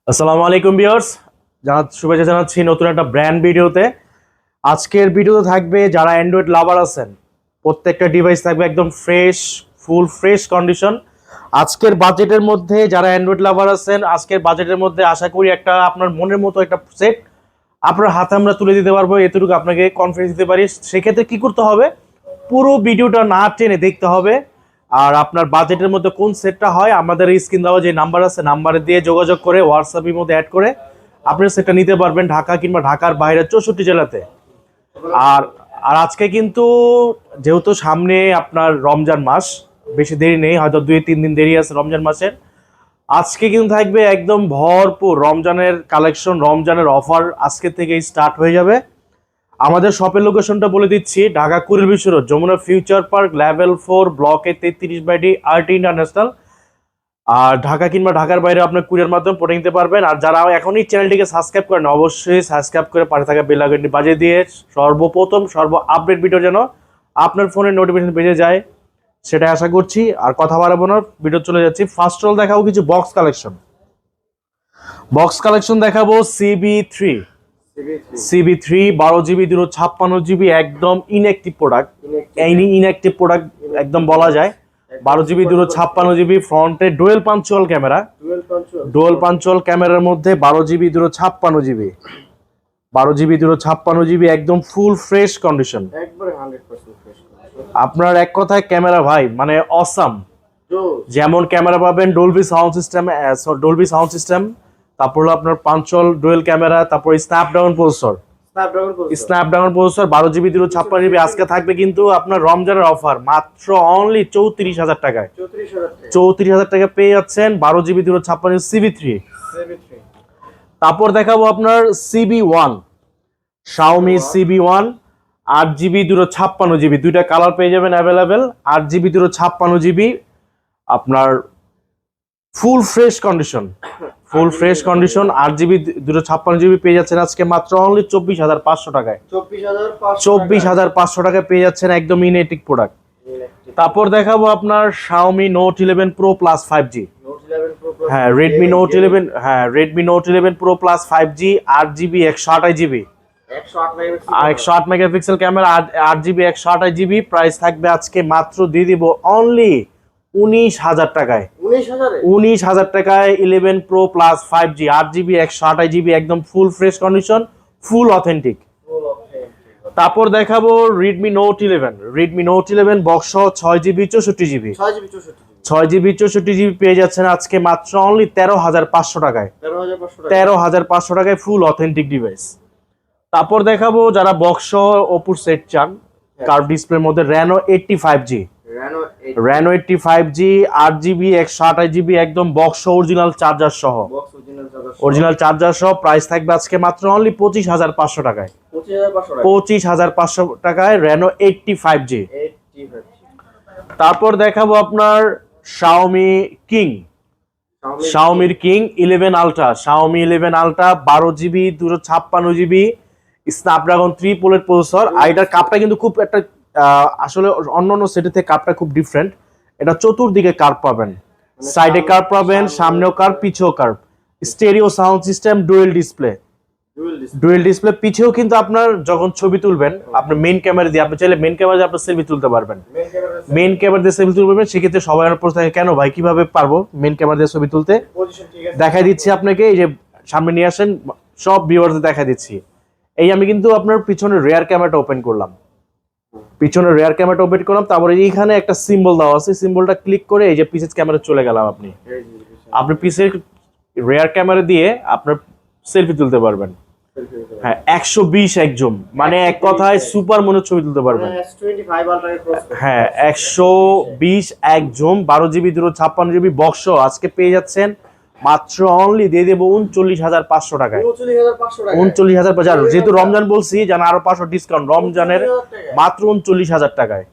আসসালামু আলাইকুম ভিউয়ার্স, শুভেচ্ছা জানাচ্ছি নতুন একটা ব্র্যান্ড ভিডিওতে। আজকের ভিডিওতে থাকবে যারা অ্যান্ড্রয়েড লাভার আছেন, প্রত্যেকটা ডিভাইস থাকবে একদম ফ্রেশ, ফুল ফ্রেশ কন্ডিশন। আজকের বাজেটের মধ্যে যারা অ্যান্ড্রয়েড লাভার আছেন, আজকের বাজেটের মধ্যে আশা করি একটা আপনার মনের মতো একটা সেট আপনার হাতে আমরা তুলে দিতে পারবো, এতটুকু আপনাকে কনফিডেন্স দিতে পারি। সেক্ষেত্রে কি করতে হবে, পুরো ভিডিওটা না টেনে দেখতে হবে। আর আপনার বাজেটের মধ্যে কোন সেটটা হয়, আমাদের স্ক্রিন দেওয়া যে নাম্বার আছে, নাম্বারে দিয়ে যোগাযোগ করে হোয়াটসঅ্যাপের মধ্যে অ্যাড করে আপনি সেটটা নিতে পারবেন ঢাকা কিংবা ঢাকার বাইরে 64 জেলাতে। আর আর আজকে কিন্তু যেহেতু সামনে আপনার রমজান মাস, বেশি দেরি নেই, হয়তো 2-3 দিন দেরি আছে রমজান মাসের। আজকে কিন্তু থাকবে একদম ভরপুর রমজানের কালেকশন, রমজানের অফার আজকে থেকেই স্টার্ট হয়ে যাবে। আমাদের শপের লোকেশনটা বলে দিচ্ছি, Dhaka Kuril Bishwa road, Jamuna future park, level 4, ব্লকে 33/D, আরটি ইন্টারন্যাশনাল। আর ঢাকা কিংবা ঢাকার বাইরে আপনার কুরিয়ার মাধ্যমে পড়ে নিতে পারবেন। আর যারা এখনই চ্যানেলটিকে সাবস্ক্রাইব করেন, অবশ্যই সাবস্ক্রাইব করে পাশে থাকা বেল আইকনটি বাজিয়ে দিয়ে সর্বপ্রথম আপডেট ভিডিও যেন আপনার ফোনে নোটিফিকেশন বেজে যায়, সেটাই আশা করছি। আর কথা বাড়াবো না, ভিডিও চলে যাচ্ছি। ফার্স্ট অল দেখাবো কিছু বক্স কালেকশন দেখাবো। CB3 12GB 256GB, একদম ইনঅ্যাক্টিভ প্রোডাক্ট। ইনঅ্যাক্টিভ প্রোডাক্ট একদম বলা যায়। 12GB 256GB, ফ্রন্টে ডুয়েল পাঞ্চুয়াল ক্যামেরার মধ্যে 12GB 256GB, একদম ফুল ফ্রেশ কন্ডিশন। আপনার এক কথায় ক্যামেরা ভাই মানে অসাম। যেমন ক্যামেরা পাবেন ডলবি সাউন্ড সিস্টেম, তারপর হলো আপনার পাঞ্চল ডুয়েল ক্যামেরা, তারপর স্ন্যাপড্রাগন প্রসেসর 12GB 256GB। আজকে থাকবে কিন্তু আপনার রমজানের অফার মাত্র অনলি 34,000 টাকায়। 34,000 টাকা পেয়ে যাচ্ছেন 12GB 256 CB3। তারপর দেখাবো আপনার Xiaomi CB1 8GB 256GB, দুইটা কালার পেয়ে যাবেন অ্যাভেলেবেল। 8GB 256GB, আপনার full fresh condition 8GB 256GB পেয়ে যাচ্ছেন আজকে মাত্র অনলি 24,500 টাকায়। 24,500 টাকায় পেয়ে যাচ্ছেন একদম ইনএটিক প্রোডাক্ট। তারপর দেখাবো আপনার Xiaomi Note 11 Pro Plus 5G। হ্যাঁ, Redmi Note 11 Pro Plus 5G, 8GB 128GB, 108 megapixel camera, 8GB 128GB। Price থাকবে আজকে মাত্র দিয়ে দিব অনলি 19,000 টাকায়। 19,000 টাকায় 11 Pro Plus 5G, 8GB 128GB, একদম ফুল ফ্রেশ কন্ডিশন, ফুল অথেন্টিক। তারপর দেখাবো Redmi Note 11 box 6GB 64GB, 6GB 64GB পেয়ে যাচ্ছেন আজকে মাত্র অনলি 13,500 টাকায়। 13,500 টাকায় ফুল অথেন্টিক ডিভাইস। তারপর দেখাবো যারা বক্স ওপোর সেট চান, কার্ভ ডিসপ্লের মধ্যে Reno 85G, 8GB 128GB, একদম বক্স অরিজিনাল চার্জার সহ, প্রাইস থাকবে আজকে মাত্র অনলি 25,500 টাকায়। 25,500 টাকায় Reno 85G। তারপর দেখাবো আপনার Xiaomi King 11 Ultra, 12GB 256GB, Snapdragon 3 প্রোলের প্রসেসর। আর এটার কাপটা কিন্তু খুব একটা আসলে অন্যান্য সেটের থেকে কাপটা খুব ডিফারেন্ট। এটা চতুর্দিকে কার্ভ পাবেন, সাইডে কার্ভ পাবেন, সামনেও কার্ভ, পিছেও curve. Stereo sound system, dual display. পিছেও কিন্তু আপনার যখন ছবি তুলবেন, আপনার মেইন ক্যামেরা দিয়ে, আপনি চাইলে মেইন ক্যামেরা দিয়ে আপনার সেলফি তুলতে পারবেন। সেক্ষেত্রে সবাই প্রশ্ন থাকে, কেন ভাই কিভাবে পারবো মেইন ক্যামেরা দিয়ে ছবি তুলতে? দেখাই দিচ্ছি আপনাকে, এই যে সামনে নিয়ে আসেন, সব ভিউয়ারদের দেখাই দিচ্ছি। এই আমি কিন্তু আপনার পিছনের রেয়ার ক্যামেরাটা ওপেন করলাম, তারপরে এইখানে একটা সিম্বল দেওয়া আছে, সিম্বলটা ক্লিক করে এই যে পিসের ক্যামেরা চলে গেলাম। আপনি পিসের রেয়ার ক্যামেরা দিয়ে আপনার সেলফি তুলতে পারবেন। হ্যাঁ, 120 একজুম, মানে এক কথায় সুপার মনে ছবি তুলতে পারবেন। হ্যাঁ, 120 একজুম, 12GB 256GB বক্স আজকে পেয়ে যাচ্ছেন মাত্র অনলি দিয়ে দেবো 39,500 টাকায়। 39,500, যেহেতু রমজান বলছি যেন আরো 500 ডিসকাউন্ট রমজানের, মাত্র 39,000 টাকায়।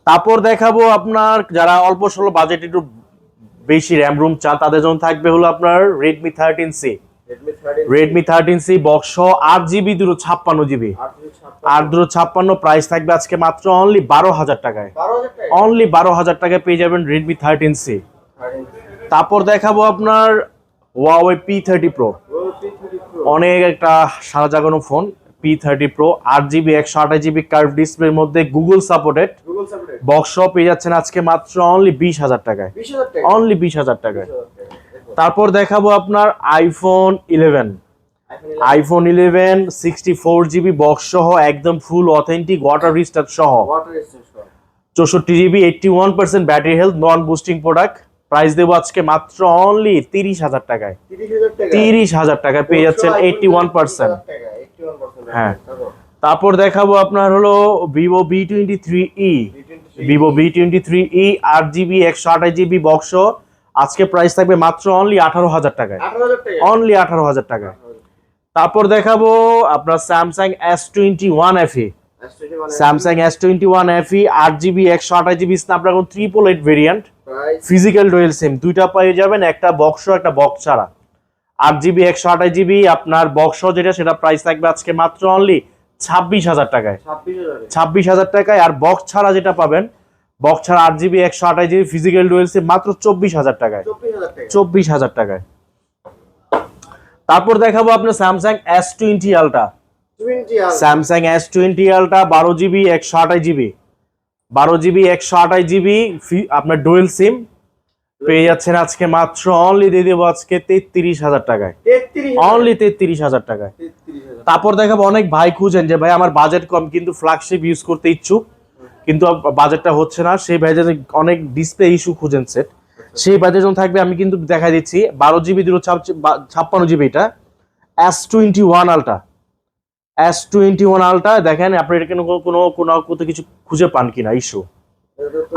তারপর দেখাবো আপনার যারা অল্প স্বল্প বাজেট একটু বেশি র্যাম রুম চান, তাদের জন্য থাকবে হলো আপনার Redmi 13C box 8GB 256GB, 856, price থাকবে আজকে মাত্র অনলি 12,000 টাকায়। 12,000 টাকায় পেয়ে যাবেন Redmi 13C। তারপর দেখাবো আপনার Huawei P30 Pro, অনেক একটা সারা জাগানো phone. P30 Pro 8GB 128GB curve ডিসপ্লের মধ্যে গুগল সাপোর্টেড বক্স পেয়ে যাচ্ছেন আজকে মাত্র অনলি 20,000 টাকায়। অনলি 20,000 টাকায়। তারপর দেখাবো আপনার iPhone 11, iPhone 11 64GB বক্স সহ একদম ফুল অথেন্টিক ওয়াটার রিস্টার্ট সহ 64GB 81% ব্যাটারি হেলথ নন বুস্টিং প্রোডাক্ট। প্রাইস দেবো আজকে মাত্র অনলি 30,000 টাকায়। 30,000 টাকায় পেয়ে যাচ্ছেন 81%। হ্যাঁ, তারপর দেখাবো আপনার হলো Vivo V23e, Vivo V23e 8GB 128GB box আজকে প্রাইস থাকবে মাত্র অনলি 18,000 টাকায়। অনলি 18,000 টাকায়। তারপর দেখাবো আপনার Samsung S21 FE, Samsung S21 FE 8GB 128GB Snapdragon 888 variant, physical dual SIM দুইটা পেয়ে যাবেন, একটা বক্স একটা বক্স ছাড়া। 8GB 128GB আপনার বক্স যেটা সেটা প্রাইস থাকবে আজকে মাত্র অনলি 26,000 টাকায়। 26,000 টাকায়। আর বক্স ছাড়া যেটা পাবেন, বক্স ছাড়া 8GB 128GB ফিজিক্যাল ডুয়েল সিম মাত্র 24,000 টাকায়। 24,000 টাকায়। তারপর দেখাবো আপনার Samsung S20 ultra, Samsung S20 ultra 12GB 128GB, 12GB 128GB আপনার ডুয়েল সিম পেয়ে যাচ্ছেন আজকে মাত্র অনলি দিয়ে দেবো আজকে 33,000 টাকায়। অনলি 33,000 টাকায়। তারপর দেখাবো অনেক ভাই খুঁজেন যে ভাই আমার বাজেট কম কিন্তু ফ্ল্যাগশিপ ইউজ করতে ইচ্ছুক কিন্তু বাজেটটা হচ্ছে না, সেই ভাইদের অনেক ডিসপ্লে ইস্যু খুঁজেন সেট, সেই বাজেট যখন থাকবে আমি কিন্তু দেখাই দিচ্ছি 12GB 256GB এটা S21 আলট্রা, S21 আলট্রা দেখেন আপনি এটা কোনো কিছু খুঁজে পান কিনা ইস্যু,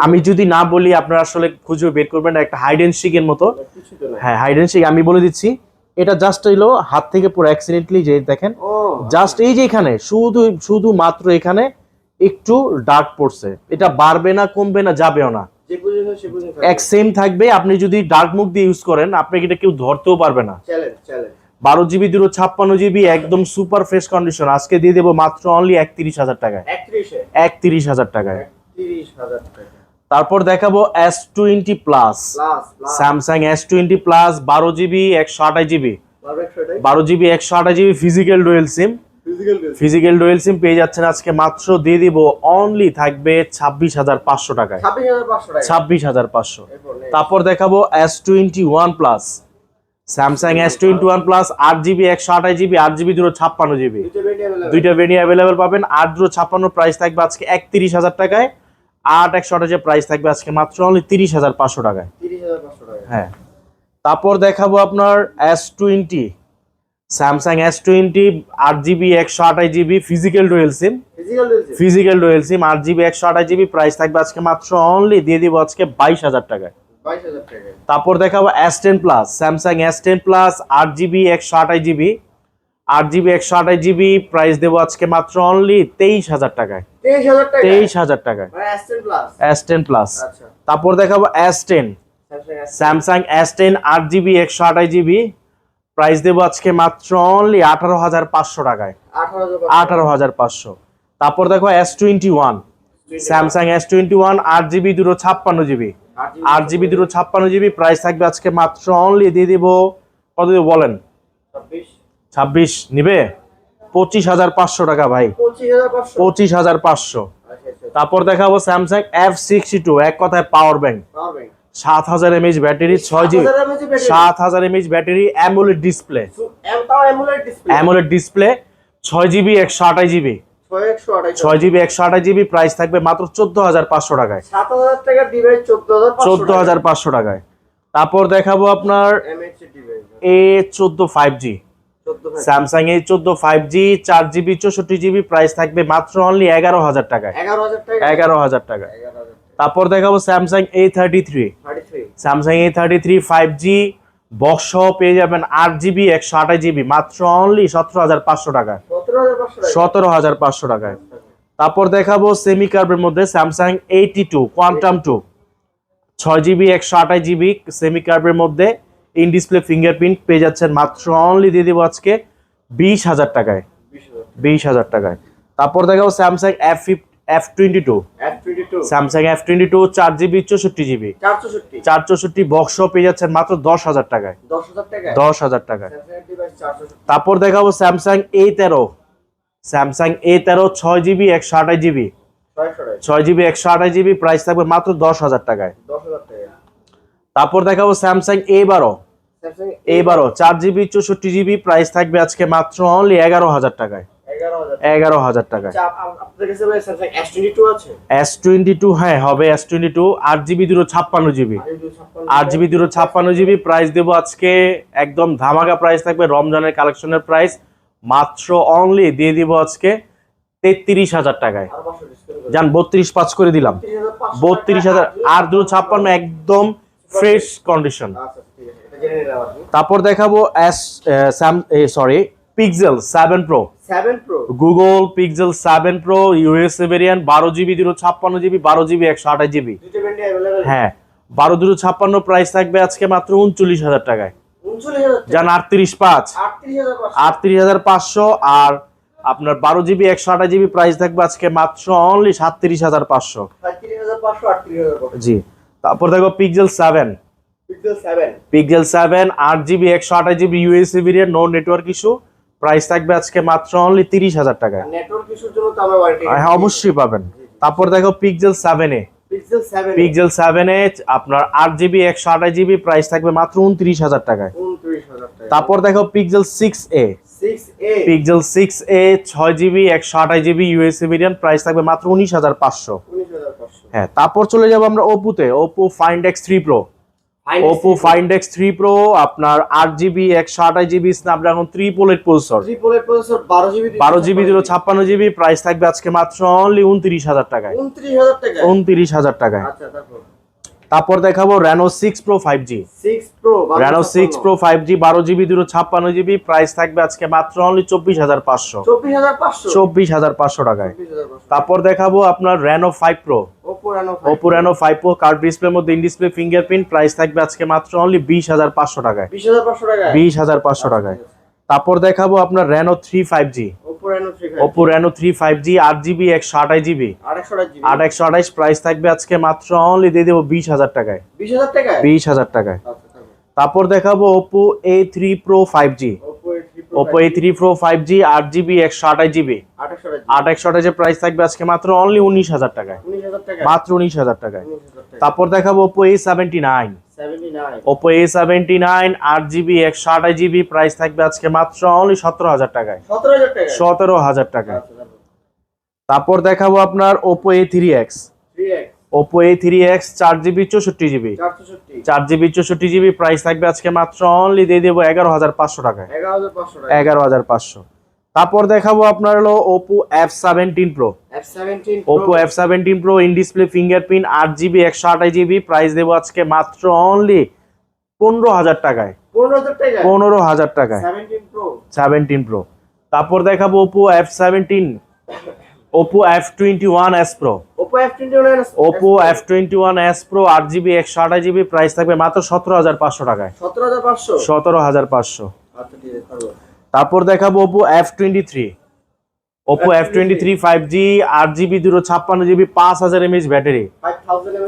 আমি যদি না বলি আপনারা আসলে খুঁজে বের করবেন না, একটা হাইড এন্ড সিকের মতো। হ্যাঁ, হাইড এন্ড সিক আমি বলে দিচ্ছি, এটা জাস্ট হইলো হাত থেকে পুরো অ্যাক্সিডেন্টলি যে দেখেন জাস্ট এই যে এখানে শুধু মাত্র এখানে একটু ডার্ক পড়ছে, এটা বাড়বে না কমবে না যাবেও না, এক সেম থাকবে। আপনি যদি ডার্ক মুড দিয়ে ইউজ করেন আপনাকে এটা কেউ ধরতেও পারবে না। 12GB 256GB একদম সুপার ফ্রেশ কন্ডিশন আজকে দিয়ে দেবো মাত্র অনলি 31,000 টাকায়। 31,000 টাকায়। তারপর দেখাবো S20 plus, Samsung S20 plus 12GB 128GB, 12GB 128GB physical dual SIM, physical dual SIM পেয়ে যাচ্ছেন আজকে মাত্র দিয়ে দিব অনলি থাকবে 26,500 টাকায়। 26,500। তারপর দেখাবো S21 plus, Samsung S21 plus 8GB 128GB 8GB 256GB দুইটা ভেরিয়েন্ট অ্যাভেলেবেল পাবেন। 8 256 প্রাইস থাকবে আজকে 31,000 টাকায়। 8 128 প্রাইস থাকবে আজকে মাত্র অনলি 30,500 টাকায়। হ্যাঁ, তারপর দেখাবো আপনার S20, Samsung S20 8GB 128GB physical dual SIM, physical dual SIM 8GB 128GB price থাকবে আজকে মাত্র অনলি দিয়ে দিব আজকে 22,000 টাকায়। তারপর দেখাবো S10 plus, Samsung S10 plus 8GB 128GB, 8GB 128GB price দেবো আজকে মাত্র অনলি 23,000 টাকায়। 23,000 টাকায় S10 প্লাস। তারপর দেখাবো S10, Samsung S10 8GB 128GB price দেবো আজকে মাত্র অনলি 18,500 টাকায়। 18,500। তারপর দেখো S21, Samsung S21 8GB 256GB, 8GB 256GB price থাকবে আজকে মাত্র অনলি দিয়ে দিব কত দিব বলেন? 26 নিবে 25,500 টাকা ভাই, 25,500। তারপর দেখাবো স্যামসাং F62 এক কথায় power bank, 7000 mAh battery, 6GB 7000 mAh battery, AMOLED display, AMOLED display 6GB 128GB, 6GB 128GB price থাকবে মাত্র 14,500 টাকায়। 7,000 টাকার ডিভাইস 14,500 টাকায়। তারপর দেখাবো আপনার A14 5G, Samsung A14 5G 4GB 64GB price থাকবে মাত্র অনলি 11,000 টাকায়। 11,000 টাকা। তারপর দেখাবো Samsung A33, Samsung A33 5G box সহ পেয়ে যাবেন 8GB 128GB মাত্র অনলি 17,500 টাকায়। 17,500 টাকায়। তারপর দেখাবো সেমি কার্ভের মধ্যে Samsung 82 quantum 2 6GB 128GB semi কার্ভের মধ্যে ইন ডিসপ্লে ফিঙ্গারপ্রিন্ট পেয়ে যাচ্ছেন মাত্র অনলি দিয়ে দেবো আজকে 20,000 টাকায়। 20,000 টাকায়। তারপর দেখাবো Samsung F22, Samsung F22 4GB 64GB 464 box পেয়ে যাচ্ছেন মাত্র 10,000 টাকায়। 10,000 টাকায়। তারপর দেখাবো Samsung A13, Samsung A13 6GB 128GB 6GB 128GB price থাকবে মাত্র 10,000 টাকায়। তারপর দেখাবো Samsung A12, 4GB 64GB price থাকবে আজকে মাত্র অনলি 11,000 টাকায়। 11,000 টাকায়। S22 হ্যাঁ হবে, S22 8GB 256GB 8GB 256GB price দেবো আজকে একদম ধামাকা প্রাইস থাকবে, রমজানের কালেকশনের প্রাইস মাত্র অনলি দিয়ে দিব আজকে 33,000 টাকায়। যান 32,500 করে দিলাম, 32,000 আর 256 একদম ফ্রেশ কন্ডিশন। তারপর দেখাবো pixel 7 Pro, Google pixel 7 Pro USA variant 12GB 256GB 12GB 128GB। হ্যাঁ 12 256 প্রাইস থাকবে আজকে মাত্র 39,000 টাকায়। যান 38,500 আর আপনার 12GB 128GB প্রাইস থাকবে আজকে মাত্র অনলি 37,500। জি। তারপর দেখো pixel 7 8GB 128GB USA variant, no network issue, price থাকবে আজকে মাত্র অনলি 30,000 টাকায়। নেটওয়ার্ক ইস্যুর জন্য তো আমরা ওয়ারেন্টি হ্যাঁ অবশ্যই পাবেন। তারপর দেখো পিক্সেল 7A, আপনার 8GB 128GB প্রাইস থাকবে মাত্র 29,000 টাকায়। তারপর দেখো pixel 6A, 6GB 128GB USA variant, price থাকবে মাত্র 19,500। হ্যাঁ তারপর চলে যাব আমরা ওপোতে, Oppo Find X3 Pro, Oppo Find X3 Pro আপনার 8GB 128GB Snapdragon 3 processor 12GB 256GB price থাকবে আজকে মাত্র অনলি 29,000 টাকায়। 29,000 টাকায়। তারপর দেখাবো Reno 6 Pro 5G, Reno 6 Pro 5G 12GB 256GB price থাকবে আজকে মাত্র অনলি 24,500। 24,500 টাকায়। তারপর দেখাবো আপনার Reno 5 Pro, Oppo Reno 5 Pro curve ডিসপ্লের মধ্যে ইন ডিসপ্লে ফিঙ্গারপ্রিন্ট, প্রাইস থাকবে আজকে মাত্র অনলি 20,500 টাকায়। 20,500 টাকায়। তারপর দেখাবো আপনার Reno 3 5G, Oppo Reno 3 5G 8GB 128GB 828 price থাকবে আজকে মাত্র অনলি দিয়ে দেবো 20,000 টাকায়। 20,000 টাকায়। তারপর দেখাবো Oppo A3 Pro 5G, Oppo A3 Pro 5G 8GB 128GB 828 price থাকবে আজকে মাত্র অনলি 19,000 টাকায়। মাত্র 19,000 টাকায়। তারপর দেখাবো Oppo A79, Oppo A79 8GB 128GB price থাকবে আজকে মাত্র অনলি 17,000 টাকায়। 17,000 টাকায়। তারপর দেখাবো আপনার Oppo A3X, Oppo A3X 4GB 64GB 4GB price থাকবে আজকে মাত্র অনলি দিয়ে দেবো 11,500 টাকায়। 11,500। তারপর দেখাবো আপনার হলো Oppo F17 Pro, Oppo F17 Pro in display fingerprint 8GB 128GB price দেবো আজকে মাত্র অনলি 15,000 টাকায়। 15,000 টাকায় 17 Pro। তারপর দেখাবো Oppo F21s Pro, Oppo F21s Pro 8GB 128GB price থাকবে মাত্র 17,500 টাকায়। 17,500। তারপর দেখাবো Oppo F23, Oppo F23 5G 8GB 256GB 5000 mAh battery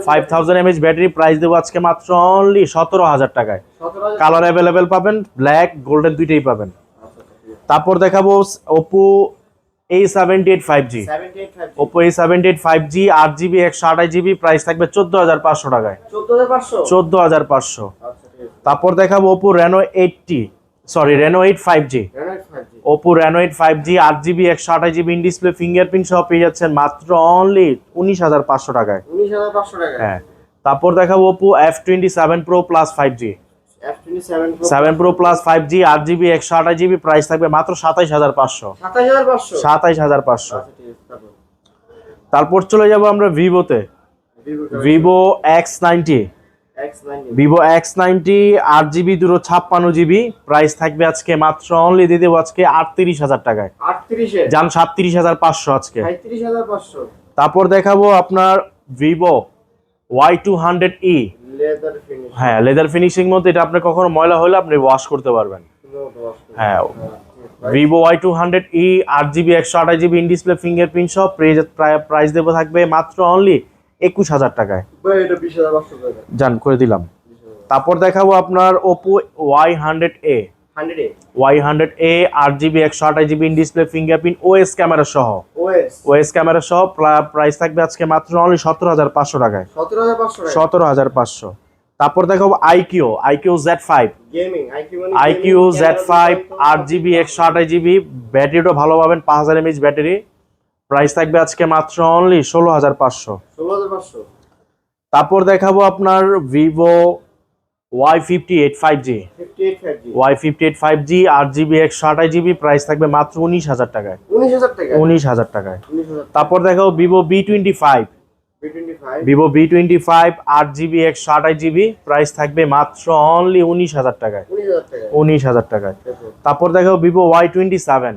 5000 mAh battery price দেবো আজকে মাত্র অনলি 17,000 টাকায়। কালার অ্যাভেলেবেল পাবেন, ব্ল্যাক গোল্ডেন দুইটাই পাবেন। তারপর দেখাবো Oppo A78 5G, Oppo A78 5G 8GB 128GB price থাকবে 14,500 টাকায়। 14,500। তারপর দেখাবো Oppo Reno 8 5G, Oppo Reno 8 5G 8GB 128GB in display fingerprint সহ পেয়ে যাচ্ছেন মাত্র অনলি 19,500 টাকায়। হ্যাঁ তারপর দেখাবো Oppo F27 Pro Plus 5G, 7 Pro Plus 5G 8GB 128GB price থাকবে মাত্র 27,500। 27,500। তারপর চলে যাব আমরা ভিভোতে, Vivo X90, Vivo X90 8GB 256GB price থাকবে আজকে মাত্র অনলি দিয়ে দেবো আজকে 38,000 টাকায়। যান 37,500 আজকে। তারপর দেখাবো আপনার Vivo Y200e, হ্যাঁ লেদার ফিনিশিং মধ্যে, এটা আপনি কখনো ময়লা হলে আপনি ওয়াশ করতে পারবেন। হ্যাঁ Vivo Y200e 8GB 128GB in display fingerprint সহ প্রাইস দেবো থাকবে মাত্র অনলি 21,000 টাকায়। ভাই এটা 20,500 টাকা জান করে দিলাম। তারপর দেখাবো আপনার Oppo Y100a 100 Y100a 8GB 128GB in display fingerprint OS camera সহ ওএস ক্যামেরা সহ প্রাইস থাকবে আজকে মাত্র অনলি 17,500 টাকায়। 17,500 টাকা 17,500। তারপর দেখাবো IQ Z5 gaming IQ Z5 8GB 128GB ব্যাটারিটা ভালো পাবেন 5000 mAh ব্যাটারি। প্রাইস থাকবে আজকে মাত্র অনলি 16,500। 16,500। তারপর দেখাবো আপনার Vivo Y58 5G Y58 5G 8GB 128GB price থাকবে মাত্র 19,000 টাকায়। 19,000 টাকায়। তারপর দেখাবো Vivo B25 8GB 128GB price থাকবে মাত্র অনলি 19,000 টাকায়। 19,000 টাকায়। তারপর দেখাবো Vivo Y27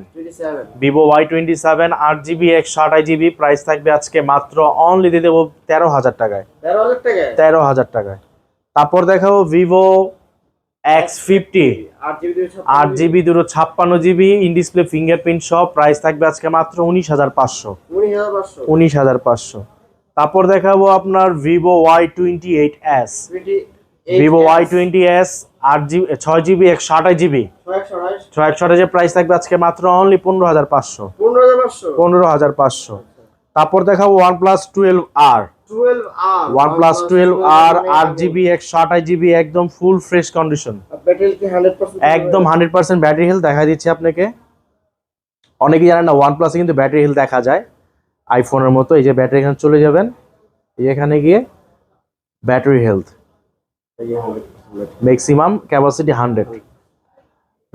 8GB 128GB price থাকবে আজকে মাত্র অনলি দিয়ে দেবো 13,000 টাকায়। 13,000 টাকায়। তারপর দেখাবো Vivo X50 8GB 256GB in display fingerprint সহ প্রাইস থাকবে আজকে মাত্র 19,500। 19,500। তারপর দেখাবো আপনার Vivo Y28s 6GB 128GB 628GB price থাকবে আজকে মাত্র অনলি 15,500। 15,500। তারপর দেখাবো OnePlus 12R 8GB 128GB একদম ফুল ফ্রেশ কন্ডিশন একদম 100% ব্যাটারি হেলথ দেখা দিচ্ছি আপনাকে। অনেকেই জানেন না OnePlus কিন্তু ব্যাটারি হেলথ দেখা যায় আইফোনের মতো। এই যে ব্যাটারি এখানে চলে যাবেন, এখানে গিয়ে battery health maximum capacity 100।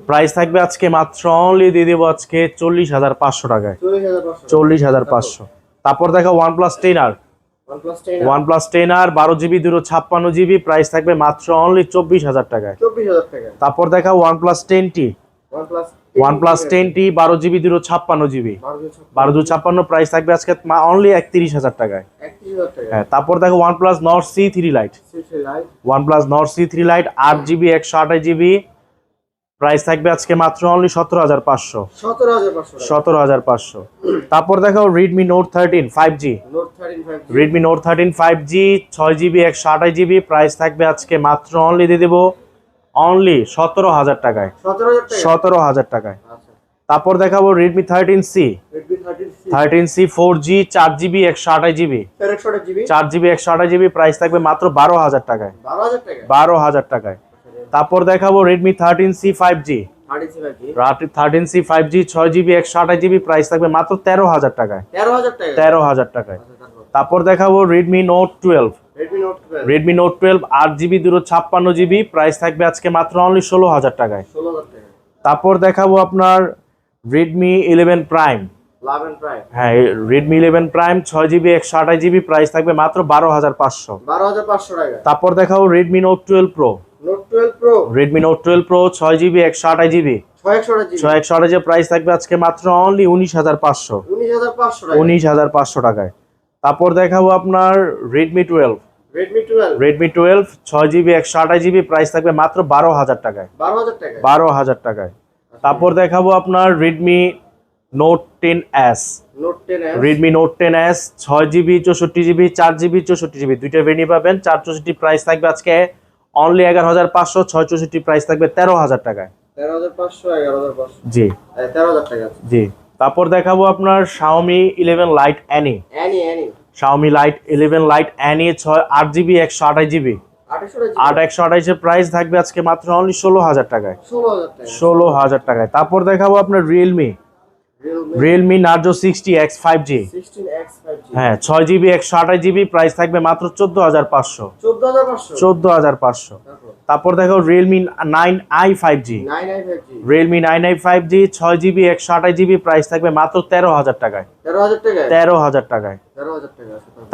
Price থাকবে আজকে মাত্র অনলি দিয়ে দেবো আজকে 40,500 টাকায়। 40,500। তারপর দেখো OnePlus 10R 12GB 256GB price থাকবে মাত্র অনলি 24,000 টাকায়। তারপর দেখা OnePlus 10T 12GB 256GB 1256 price থাকবে আজকে অনলি 31,000 টাকায়। হ্যাঁ, তারপর দেখো OnePlus Nord C3 Lite 8GB 128GB price থাকবে আজকে মাত্র অনলি 17,500। 17,500। তারপর দেখো Redmi Note 13 5G 6GB 128GB price থাকবে আজকে মাত্র অনলি দিয়ে দেবো অনলি 17,000 টাকায়। 17,000 টাকায়। তারপর দেখাবো Redmi 13C 4G 4GB 128GB 4GB 128GB price থাকবে মাত্র 12,000 টাকায়। 12,000 টাকায়। তারপর দেখাবো Redmi 13C 5G 6GB 128GB price থাকবে মাত্র 13,000 টাকায়। 13,000 টাকায়। তারপর দেখাবো Redmi Note 12 8GB 256GB price থাকবে আজকে মাত্র অনলি 16,000 টাকায়। তারপর দেখাবো আপনার Redmi 11 Prime হ্যাঁ Redmi 11 Prime 6GB 128GB price থাকবে মাত্র 12,500 টাকা। তারপর দেখাবো Redmi Note 12 Pro 6GB 128GB 128GB price থাকবে আজকে মাত্র অনলি 19,500 টাকায়। তারপর দেখাবো আপনার Redmi 12 6GB 128GB প্রাইস থাকবে মাত্র 12,000 টাকায়। 12,000 টাকায়। তারপর দেখাবো আপনার Redmi Note 10s 6GB 64GB 4GB 64GB দুইটা ভেরিয়েন্ট পাবেন। 464 প্রাইস থাকবে আজকে অনলি 11,500 664 প্রাইস থাকবে 13,000 টাকায়। 13,500 জি 13,000 টাকা জি। তারপর দেখাবো আপনার Xiaomi 11 Lite Any Xiaomi 11 Lite Any 8GB 128GB 128 এর প্রাইস থাকবে আজকে মাত্র অনলি 16,000 টাকায়। 16,000 টাকায়। তারপর দেখাবো আপনার Realme Narzo 60X 5G হ্যাঁ 6GB 128GB প্রাইস থাকবে মাত্র 14,500 14,500। তারপর দেখো Realme 9i 5G 6GB 128GB price থাকবে মাত্র 13,000 টাকায়। 13,000 টাকায়।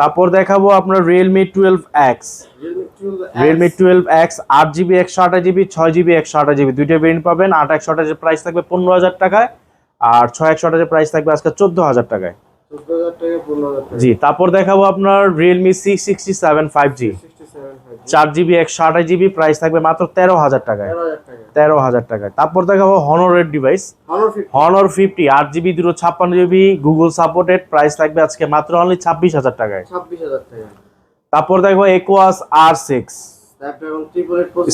তারপর দেখাবো আপনার Realme 12X 8GB 128GB 6GB 128GB দুইটা ভেরিয়েন্ট পাবেন। 8 128 প্রাইস থাকবে 15,000 টাকায় আর 6 128 প্রাইস থাকবে আজকে 14,000 টাকায়। 14,000 টাকা 15,000 জি। তারপর দেখাবো আপনার Realme C67 5G 4GB 128GB price থাকবে মাত্র 13,000 টাকায়। 13,000 টাকায়। তারপর দেখাবো হনরের ডিভাইস, Honor 50 Honor 50 8GB 256GB Google supported, price থাকবে আজকে মাত্র অনলি 26,000 টাকায়। 26,000 টাকা। তারপর দেখবো Equus R6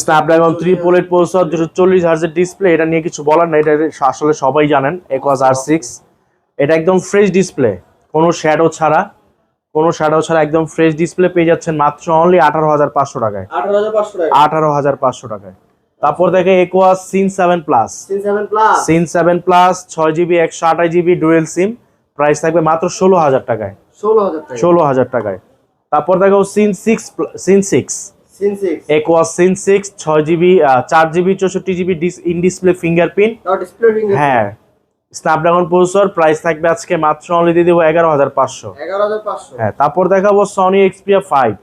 স্ন্যাপড্রাগন 388 প্রসেসর, 240 হার্জের ডিসপ্লে। এটা নিয়ে কিছু বলার না, এটা আসলে সবাই জানেন। Equus R6 এটা একদম ফ্রেশ ডিসপ্লে, কোনো শ্যাডো ছাড়া একদম ফ্রেশ ডিসপ্লে পেয়ে যাচ্ছেন মাত্র অনলি 18,500 টাকায়। 18,500 টাকা। 18,500 টাকায়। তারপর দেখে Equus Sin 7 Plus, Sin 7 Plus 6GB 128GB dual সিম, প্রাইস থাকবে মাত্র 16,000 টাকায়। 16,000 টাকা। 16,000 টাকায়। তারপর দেখো Sin 6 Sin 6 Equus Sin 6 6GB 4GB 64GB in display fingerprint, তাও ডিসপ্লে ফিঙ্গার। হ্যাঁ স্ন্যাপড্রাগন প্রসেসর, প্রাইস থাকবে আজকে মাত্র অনলি দিয়ে দেবো 11,500। 11,500। হ্যাঁ তারপর দেখাবো Sony Xperia 5,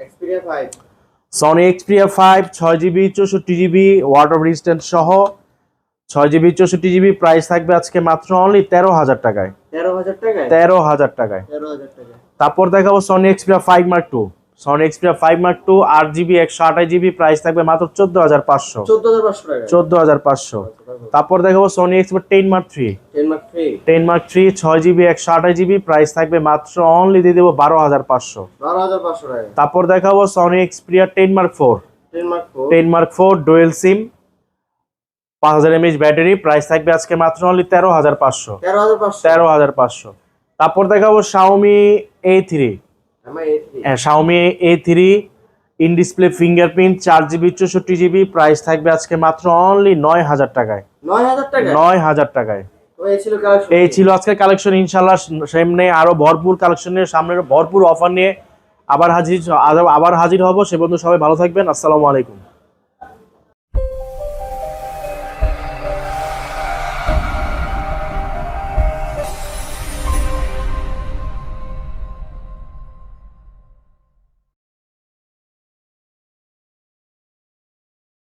Xperia 5 Sony Xperia 5 6GB 64GB water resistant সহ 6GB 64GB, প্রাইস থাকবে আজকে মাত্র অনলি 13,000 টাকায়। 13,000 টাকা। 13,000 টাকায়। 13,000 টাকা। তারপর দেখাবো Sony Xperia 5 Mark II, Sony Xperia 5 Mark II 8GB 128GB, price থাকবে মাত্র 14,500। 14,500 টাকা। 14,500। তারপর দেখাবো Sony Xperia 10 Mark III, 10 Mark 3 10 Mark III 6GB 128GB, price থাকবে মাত্র অনলি দিয়ে দেবো 12,500। 12,500 টাকা। তারপর দেখাবো Sony Xperia 10 Mark IV, 10 Mark 4 10 Mark IV dual সিম 5000 mAh ব্যাটারি, প্রাইস থাকবে আজকে মাত্র অনলি 13,500। 13,500। 13,500। তারপর দেখাবো Xiaomi A3, আমার A3 Xiaomi A3 in display fingerprint 4GB 64GB, price থাকবে আজকে মাত্র অনলি 9,000 টাকায়। 9,000 টাকা। 9,000 টাকায়। তো এই ছিল কালেকশন। এই ছিল আজকের কালেকশন। ইনশাল্লাহ সামনে আরো ভরপুর কালেকশন নিয়ে, সামনে ভরপুর অফার নিয়ে আবার হাজির হব। সে পর্যন্ত সবাই ভালো থাকবেন। আসসালামু আলাইকুম।